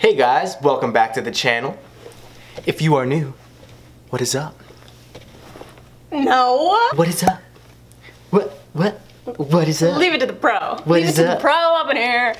Hey guys, welcome back to the channel. If you are new, what is up? No. What is up? What is up? Leave it to the pro. What Leave is it to up? the pro up in here.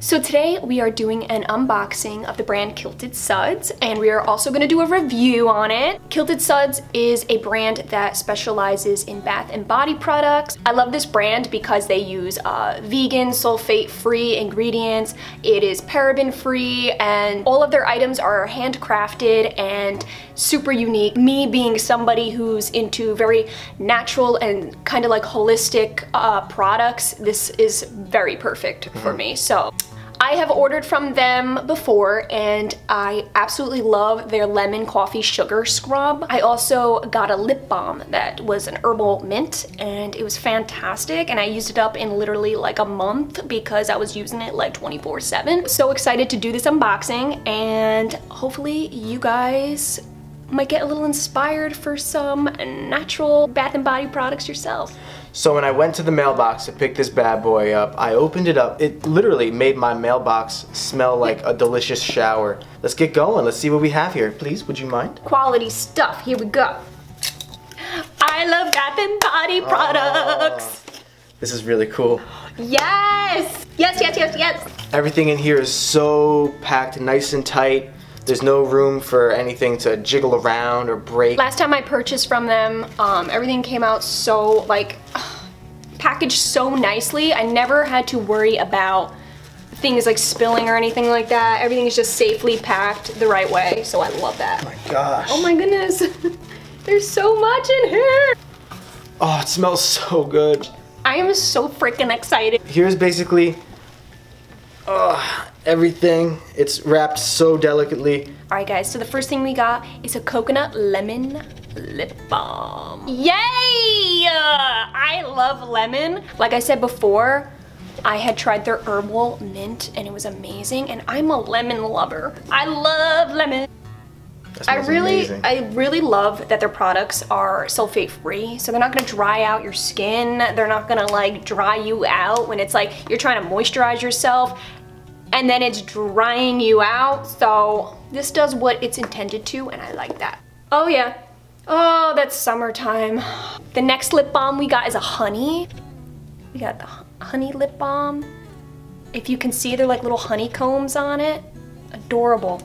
So today we are doing an unboxing of the brand Kilted Suds, and we are also going to do a review on it. Kilted Suds is a brand that specializes in bath and body products. I love this brand because they use vegan, sulfate-free ingredients. It is paraben-free, and all of their items are handcrafted and super unique. Me being somebody who's into very natural and kind of like holistic products, this is very perfect for me. So I have ordered from them before and I absolutely love their lemon coffee sugar scrub. I also got a lip balm that was an herbal mint and it was fantastic, and I used it up in literally like a month because I was using it like 24/7. So excited to do this unboxing, and hopefully you guys might get a little inspired for some natural bath and body products yourself. So when I went to the mailbox to pick this bad boy up, I opened it up. It literally made my mailbox smell like a delicious shower. Let's get going. Let's see what we have here. Please, would you mind? Quality stuff. Here we go. I love bath and body products. This is really cool. Yes! Yes, yes, yes, yes. Everything in here is so packed nice and tight. There's no room for anything to jiggle around or break. Last time I purchased from them, everything came out so like packaged so nicely. I never had to worry about things like spilling or anything like that. Everything is just safely packed the right way, so I love that. Oh my gosh. Oh my goodness. There's so much in here. Oh, it smells so good. I am so freaking excited. Here's basically everything. It's wrapped so delicately. Alright guys, so the first thing we got is a coconut lemon lip balm. Yay! I love lemon. Like I said before, I had tried their herbal mint and it was amazing, and I'm a lemon lover. I love lemon. I really love that their products are sulfate free, so they're not gonna dry out your skin. They're not gonna like dry you out when it's like you're trying to moisturize yourself and then it's drying you out. So this does what it's intended to, and I like that. Oh yeah. Oh, that's summertime. The next lip balm we got is a honey. We got the honey lip balm. If you can see, they're like little honeycombs on it. Adorable.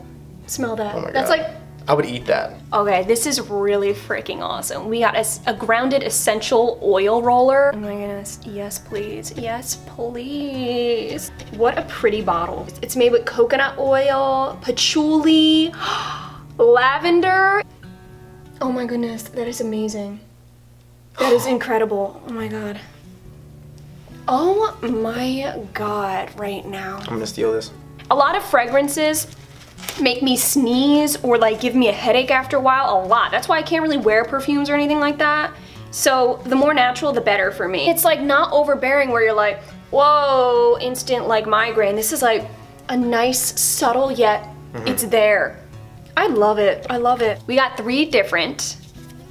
Smell that. Oh my That's God. like, I would eat that. okay, this is really freaking awesome. We got a grounded essential oil roller. Oh my goodness, yes please, yes please. What a pretty bottle. It's made with coconut oil, patchouli, lavender. Oh my goodness, that is amazing. That is incredible, oh my God. Oh my God, right now. I'm gonna steal this. A lot of fragrances make me sneeze or like give me a headache after a while, a lot. That's why I can't really wear perfumes or anything like that. So the more natural, the better for me. It's like not overbearing where you're like, whoa, instant like migraine. This is like a nice, subtle, yet it's there. I love it, I love it. We got 3 different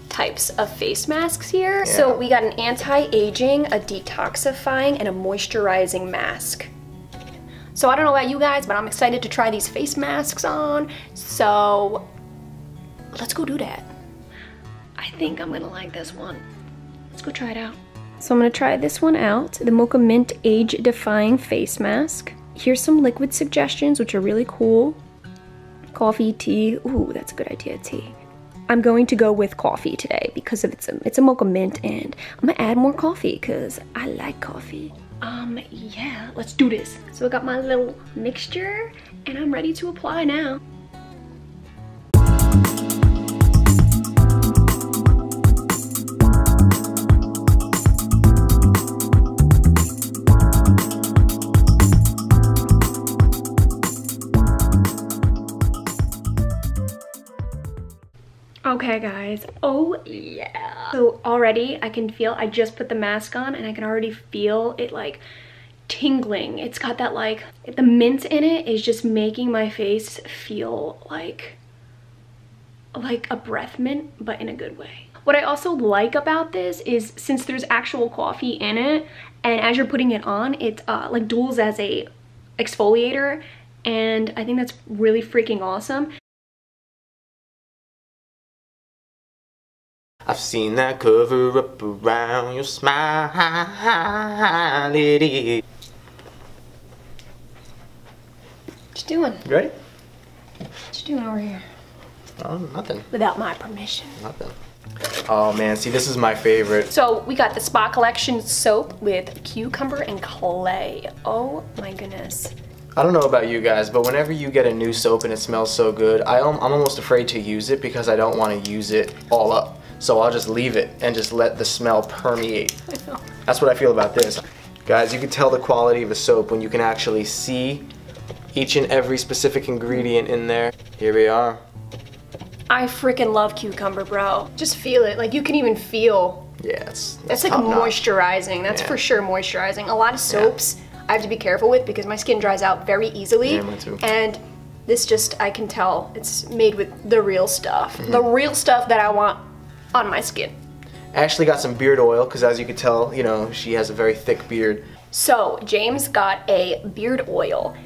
types of face masks here. Yeah. So we got an anti-aging, a detoxifying, and a moisturizing mask. So I don't know about you guys, but I'm excited to try these face masks on. So let's go do that. I think I'm gonna like this one. Let's go try it out. So I'm gonna try this one out, the Mocha Mint Age Defying Face Mask. Here's some liquid suggestions, which are really cool. Coffee, tea, ooh, that's a good idea, tea. I'm going to go with coffee today because it's a Mocha Mint, and I'm gonna add more coffee because I like coffee. Yeah, let's do this. So I got my little mixture and I'm ready to apply now. Okay guys, oh yeah. So already I can feel, I just put the mask on and I can already feel it like tingling. It's got that like, the mint in it is just making my face feel like a breath mint, but in a good way. What I also like about this is since there's actual coffee in it, and as you're putting it on, it like duals as a exfoliator, and I think that's really freaking awesome. I've seen that cover up around your smile, lady. What you doing? You ready? What you doing over here? Oh, nothing. Without my permission. Nothing. Oh man, see, this is my favorite. So we got the Spa Collection soap with cucumber and clay. Oh my goodness. I don't know about you guys, but whenever you get a new soap and it smells so good, I'm almost afraid to use it because I don't want to use it all up. So I'll just leave it and just let the smell permeate. I know. That's what I feel about this. Guys, you can tell the quality of a soap when you can actually see each and every specific ingredient in there. Here we are. I freaking love cucumber, bro. Just feel it. Like you can even feel. Yeah, that's like moisturizing. That's for sure moisturizing. A lot of soaps I have to be careful with because my skin dries out very easily. Yeah, mine too. And this just, I can tell it's made with the real stuff. The real stuff that I want on my skin. Ashley got some beard oil because as you can tell, you know, she has a very thick beard. So James got a beard oil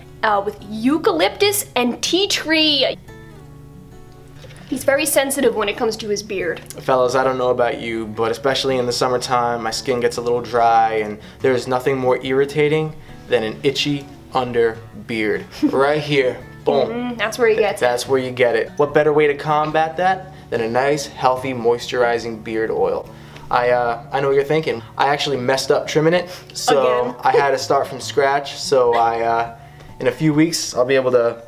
with eucalyptus and tea tree. He's very sensitive when it comes to his beard. Fellas, I don't know about you, but especially in the summertime, my skin gets a little dry and there's nothing more irritating than an itchy under beard. Right here, boom. That's where he gets it. That's where you get it. What better way to combat that than a nice, healthy, moisturizing beard oil? I know what you're thinking. I actually messed up trimming it, so Again. I had to start from scratch. So in a few weeks, I'll be able to.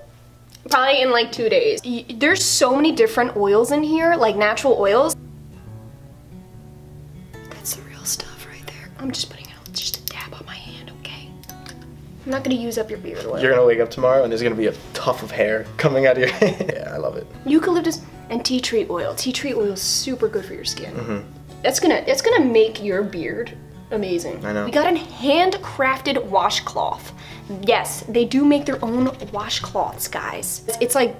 Probably in like 2 days. There's so many different oils in here, like natural oils. That's the real stuff right there. I'm just putting out just a dab on my hand, okay? I'm not gonna use up your beard oil. You're gonna wake up tomorrow and there's gonna be a tuft of hair coming out of your head. Yeah, I love it. Eucalyptus and tea tree oil. Tea tree oil is super good for your skin. It's gonna make your beard amazing. I know. We got a handcrafted washcloth. Yes, they do make their own washcloths, guys. It's like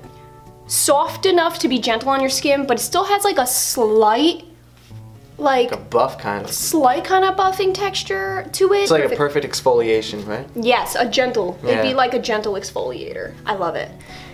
soft enough to be gentle on your skin, but it still has like a slight, like a buff kind of. Slight kind of buffing texture to it. It's like a perfect exfoliation, right? Yes, a gentle. Yeah. It'd be like a gentle exfoliator. I love it.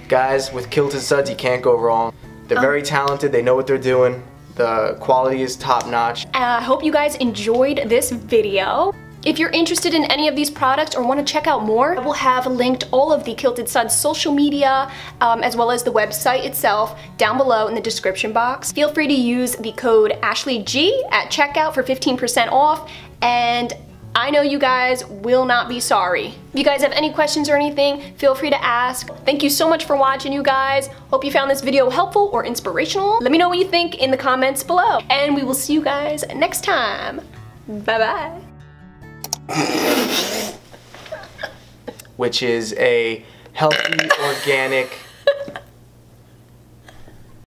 Guys, with Kilted Suds, you can't go wrong. They're very talented. They know what they're doing. The quality is top notch. I hope you guys enjoyed this video. If you're interested in any of these products or want to check out more, I will have linked all of the Kilted Suds social media as well as the website itself down below in the description box. Feel free to use the code AshleyG at checkout for 15% off, and I know you guys will not be sorry. If you guys have any questions or anything, feel free to ask. Thank you so much for watching, you guys. Hope you found this video helpful or inspirational. Let me know what you think in the comments below, and we will see you guys next time. Bye-bye. Which is a healthy, organic